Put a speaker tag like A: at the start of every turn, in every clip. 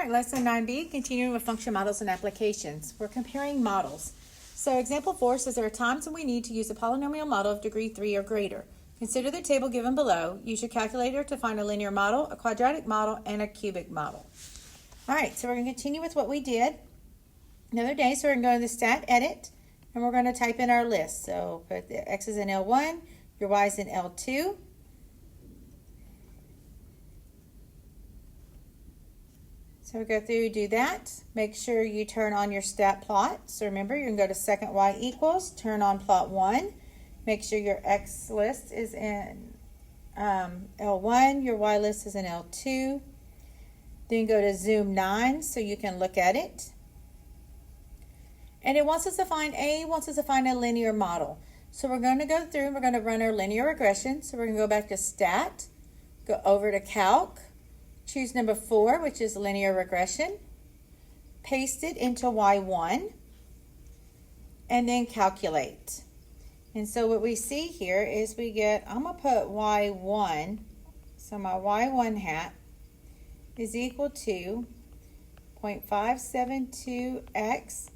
A: right, lesson 9B, continuing with function models and applications. We're comparing models. So example 4 says there are times when we need to use a polynomial model of degree 3 or greater. Consider the table given below. Use your calculator to find a linear model, a quadratic model, and a cubic model. All right, so we're going to continue with what we did another day. So we're going to go to the stat edit, and we're going to type in our list. So put the x's in L1, your y's in L2. So we go through, do that. Make sure you turn on your stat plot. So remember, you're going to go to second y equals, turn on plot 1. Make sure your x list is in L1, your y list is in L2. Then go to zoom 9 so you can look at it. And it wants us to find a linear model. So we're going to go through and we're going to run our linear regression. So we're going to go back to stat, go over to calc. Choose number 4, which is linear regression. Paste it into Y1 and then calculate. And so what we see here is we get, I'm going to put Y1, so my Y1 hat is equal to 0.572x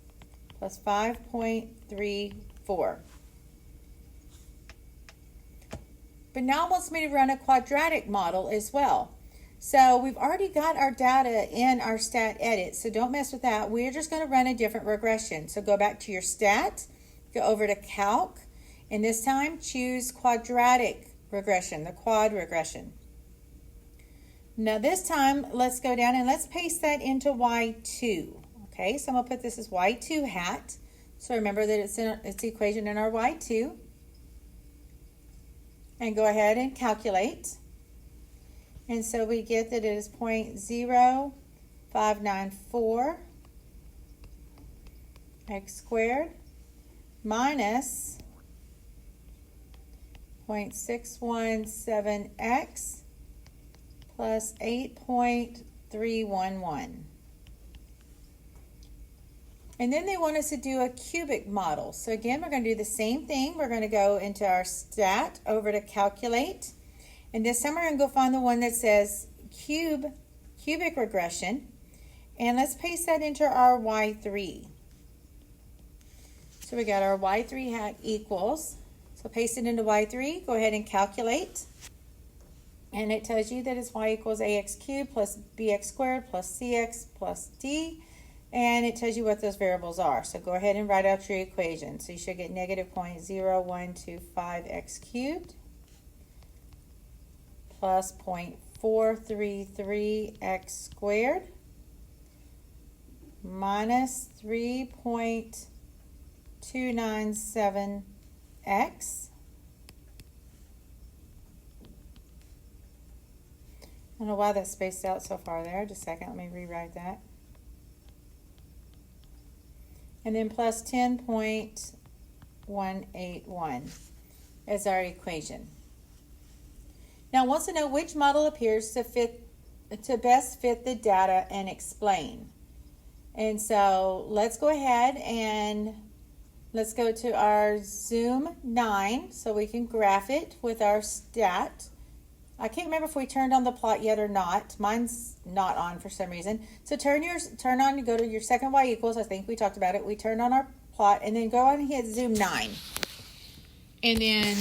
A: plus 5.34. But now it wants me to run a quadratic model as well. So we've already got our data in our stat edit, so don't mess with that. We're just going to run a different regression. So go back to your stat, go over to calc, and this time choose quadratic regression, the quad regression. Now this time, let's go down and let's paste that into Y2. Okay, so I'm going to put this as Y2 hat. So remember that it's the equation in our Y2. And go ahead and calculate. And so we get that it is 0.0594 x squared minus 0.617x plus 8.311. And then they want us to do a cubic model. So again, we're going to do the same thing. We're going to go into our stat, over to calculate. And this time we're going to go find the one that says cubic regression. And let's paste that into our Y3. So we got our Y3 hat equals. So paste it into Y3. Go ahead and calculate. And it tells you that it's y equals ax cubed plus bx squared plus cx plus d. And it tells you what those variables are. So go ahead and write out your equation. So you should get negative 0.0125x cubed plus 0.433x squared minus 3.297x. I don't know why that's spaced out so far there. Just a second, let me rewrite that. And then plus 10.181 as our equation. Now it wants to know which model appears to best fit the data and explain. And so let's go ahead and let's go to our zoom 9 so we can graph it with our stat. I can't remember if we turned on the plot yet or not. Mine's not on for some reason. So turn on, you go to your second y equals. I think we talked about it. We turned on our plot and then go on and hit zoom 9. And then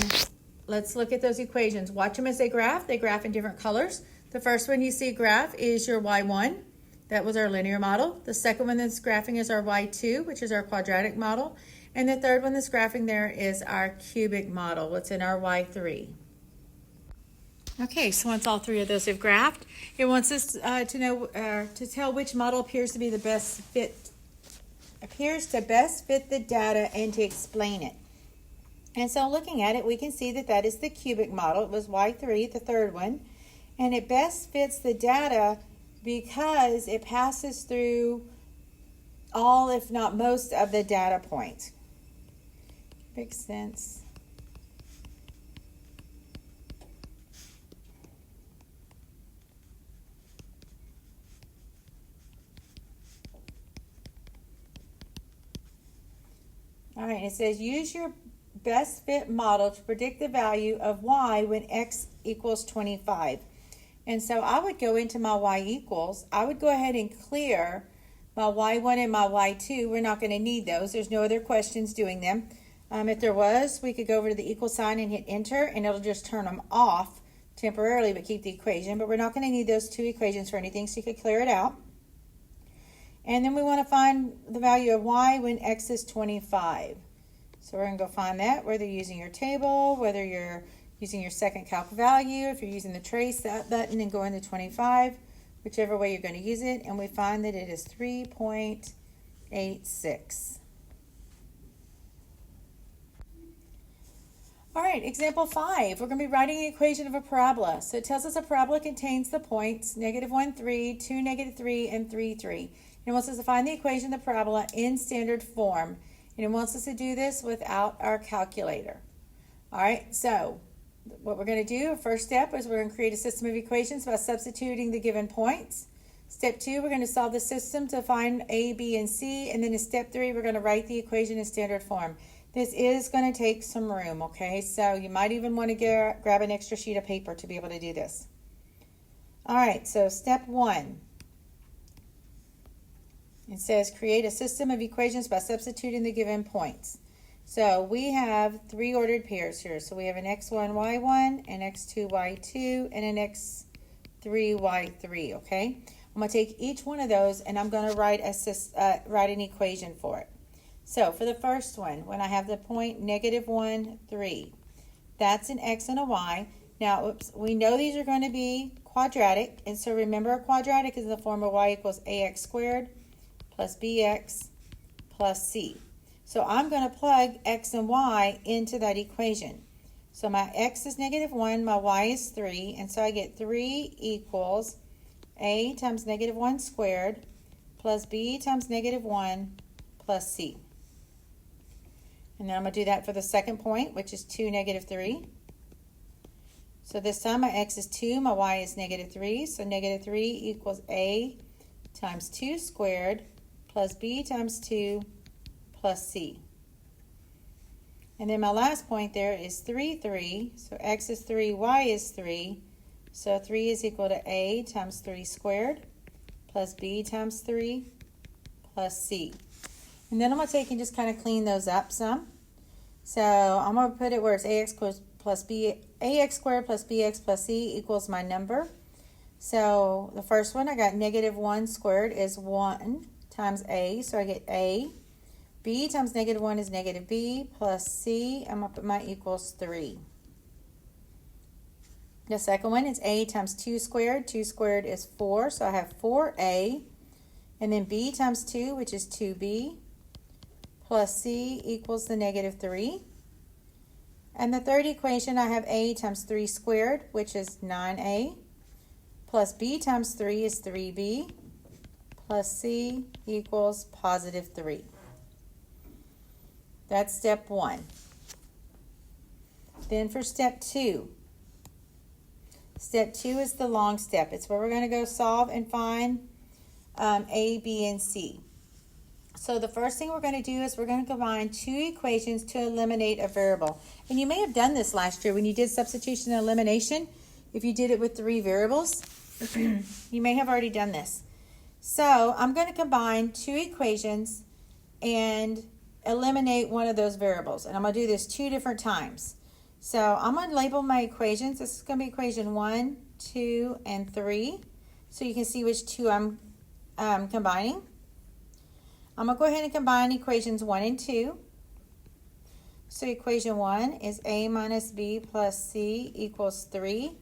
A: let's look at those equations. Watch them as they graph. They graph in different colors. The first one you see graph is your Y1. That was our linear model. The second one that's graphing is our Y2, which is our quadratic model. And the third one that's graphing there is our cubic model, what's in our Y3. Okay, so once all three of those have graphed, it wants us to tell which model appears to best fit the data and to explain it. And so looking at it, we can see that that is the cubic model. It was Y3, the third one, and it best fits the data because it passes through all, if not most, of the data points. Makes sense. All right, it says use your best fit model to predict the value of y when x equals 25. And so I would go into my y equals. I would go ahead and clear my y1 and my y2. We're not going to need those. There's no other questions doing them. If there was, we could go over to the equal sign and hit enter, and it'll just turn them off temporarily but keep the equation. But we're not going to need those two equations for anything, so you could clear it out. And then we want to find the value of y when x is 25. So we're going to go find that, whether you're using your table, whether you're using your second calc value, if you're using the trace that button and go into 25, whichever way you're going to use it, and we find that it is 3.86. All right, example 5. We're going to be writing an equation of a parabola. So it tells us a parabola contains the points -1, 3, 2, -3, and 3, 3. And it wants us to find the equation of the parabola in standard form. And it wants us to do this without our calculator. All right, so what we're going to do, first step is we're going to create a system of equations by substituting the given points. Step 2, we're going to solve the system to find A, B, and C. And then in step 3, we're going to write the equation in standard form. This is going to take some room, okay? So you might even want to grab an extra sheet of paper to be able to do this. All right, so step 1. It says create a system of equations by substituting the given points. So we have 3 ordered pairs here. So we have an x1, y1, an x2, y2, and an x3, y3, okay? I'm going to take each one of those and I'm going to write an equation for it. So for the first one, when I have the point -1, 3, that's an x and a y. Now, we know these are going to be quadratic, and so remember a quadratic is in the form of y equals ax squared plus bx plus c. So I'm going to plug x and y into that equation. So my x is -1, my y is 3, and so I get 3 equals a times -1 squared plus b times -1 plus c. And then I'm going to do that for the second point, which is 2, -3. So this time my x is 2, my y is -3. So -3 equals a times 2 squared plus b times 2 plus c. And then my last point there is 3, 3. So x is 3, y is 3. So 3 is equal to a times 3 squared plus b times 3 plus c. And then I'm going to take and just kind of clean those up some. So I'm going to put it where it's ax squared plus bx plus c equals my number. So the first one, I got -1 squared is 1 times a. So I get a. B times -1 is -b plus c. I'm going to put my equals 3. The second one is a times 2 squared. 2 squared is 4. So I have 4a. And then b times 2, which is 2b. Plus c equals the -3. And the third equation, I have a times 3 squared, which is 9a, plus b times 3 is 3b, plus c equals +3. That's step 1. Then for step 2. Step 2 is the long step. It's where we're going to go solve and find a, b, and c. So the first thing we're going to do is we're going to combine 2 equations to eliminate a variable. And you may have done this last year when you did substitution and elimination. If you did it with 3 variables, you may have already done this. So I'm going to combine 2 equations and eliminate one of those variables. And I'm going to do this 2 different times. So I'm going to label my equations. This is going to be equation 1, 2, and 3. So you can see which 2 I'm combining. I'm going to go ahead and combine equations 1 and 2. So equation 1 is a minus b plus c equals 3.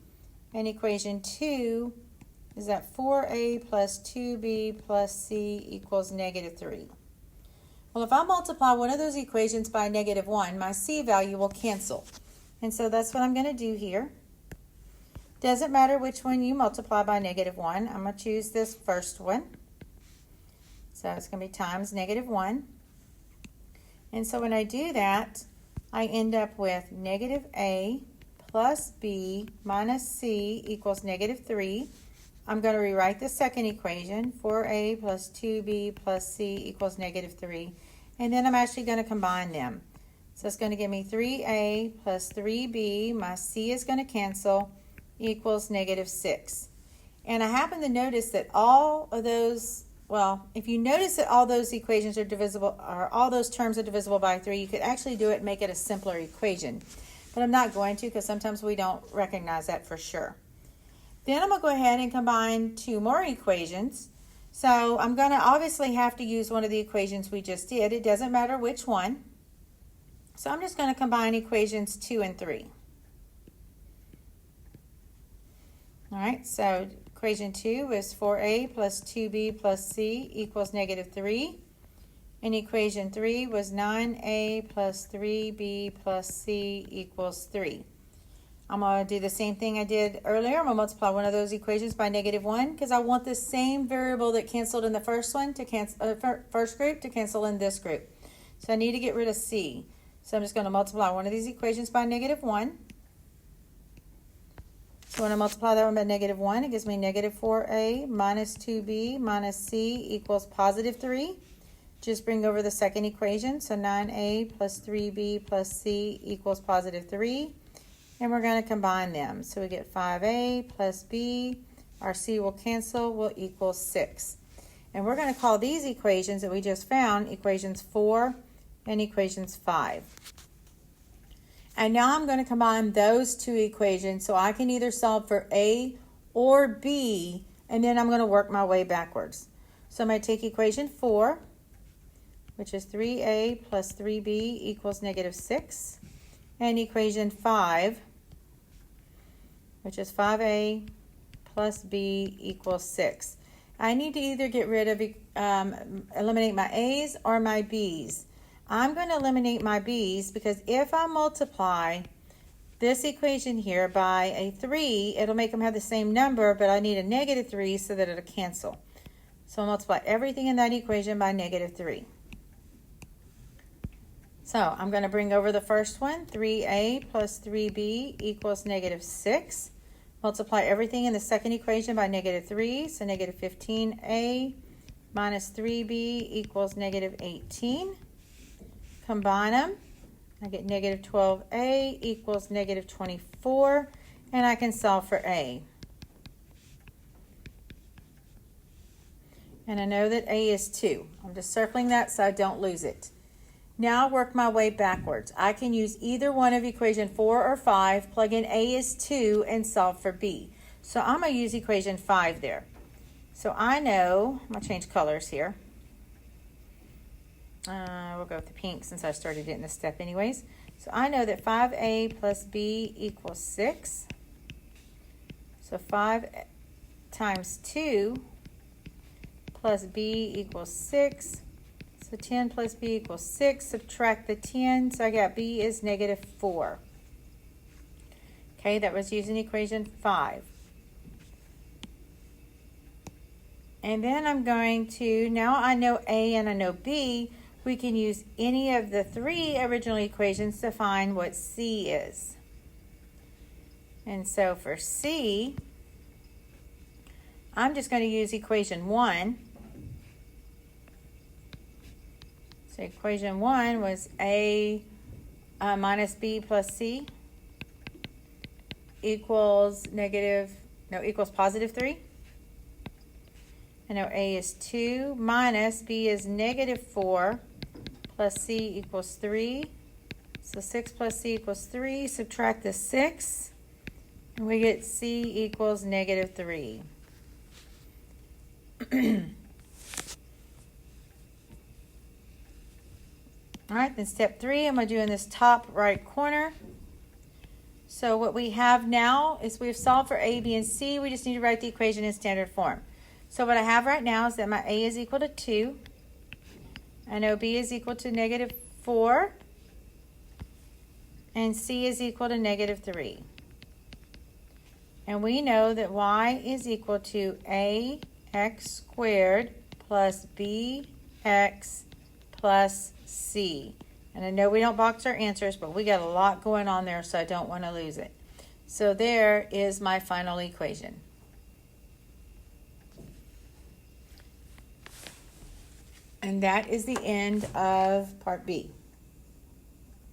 A: And equation 2 is that 4a plus 2b plus c equals -3. Well, if I multiply one of those equations by -1, my c value will cancel. And so that's what I'm going to do here. Doesn't matter which one you multiply by -1. I'm going to choose this first one. So it's going to be times -1. And so when I do that, I end up with -a plus b minus c equals -3. I'm going to rewrite the second equation, 4a plus 2b plus c equals -3. And then I'm actually going to combine them. So it's going to give me 3a plus 3b, my c is going to cancel, equals -6. And I happen to notice that all of those, well, if you notice that all those equations are divisible, or all those terms are divisible by 3, you could actually do it and make it a simpler equation. But I'm not going to, because sometimes we don't recognize that for sure. Then I'm going to go ahead and combine 2 more equations. So I'm going to obviously have to use one of the equations we just did. It doesn't matter which one. So I'm just going to combine equations 2 and 3. All right, so equation 2 is 4a plus 2b plus c equals -3. And equation 3 was 9a plus 3b plus c equals 3. I'm going to do the same thing I did earlier. I'm going to multiply one of those equations by -1 because I want the same variable that canceled in the first one to cancel first group to cancel in this group. So I need to get rid of c. So I'm just going to multiply one of these equations by -1. So when I multiply that one by -1, it gives me -4a minus 2b minus c equals +3. Just bring over the second equation. So 9a plus 3b plus c equals +3. And we're going to combine them. So we get 5a plus b, our c will cancel, will equal 6. And we're going to call these equations that we just found equations 4 and equations 5. And now I'm going to combine those 2 equations so I can either solve for a or b, and then I'm going to work my way backwards. So I'm going to take equation 4, which is 3a plus 3b equals -6, and equation 5, which is 5a plus b equals 6. I need to either get rid of, eliminate my a's or my b's. I'm going to eliminate my b's because if I multiply this equation here by a 3, it'll make them have the same number, but I need a -3 so that it'll cancel. So I'll multiply everything in that equation by -3. So I'm going to bring over the first one, 3a plus 3b equals -6. Multiply everything in the second equation by -3, so -15a minus 3b equals -18. Combine them, I get -12a equals -24, and I can solve for a. And I know that a is 2. I'm just circling that so I don't lose it. Now work my way backwards. I can use either one of equation 4 or 5, plug in a is 2, and solve for b. So I'm going to use equation 5 there. So I know, I'm going to change colors here. We'll go with the pink since I started it in this step anyways. So I know that 5a plus b equals 6. So 5 times 2 plus b equals 6. So 10 plus b equals 6. Subtract the 10. So I got b is -4. Okay, that was using equation 5. And then I'm going to, now I know a and I know b, we can use any of the 3 original equations to find what c is. And so for c, I'm just going to use equation 1. So equation 1 was a minus b plus c equals +3. I know a is 2 minus b is -4 plus c equals 3. So 6 plus c equals 3. Subtract the 6 and we get c equals -3. All right, then step 3, I'm going to do in this top right corner. So what we have now is we've solved for a, b, and c. We just need to write the equation in standard form. So what I have right now is that my a is equal to 2. I know b is equal to -4. And c is equal to -3. And we know that y is equal to ax squared plus bx plus c. And I know we don't box our answers, but we got a lot going on there, so I don't want to lose it. So there is my final equation. And that is the end of part B.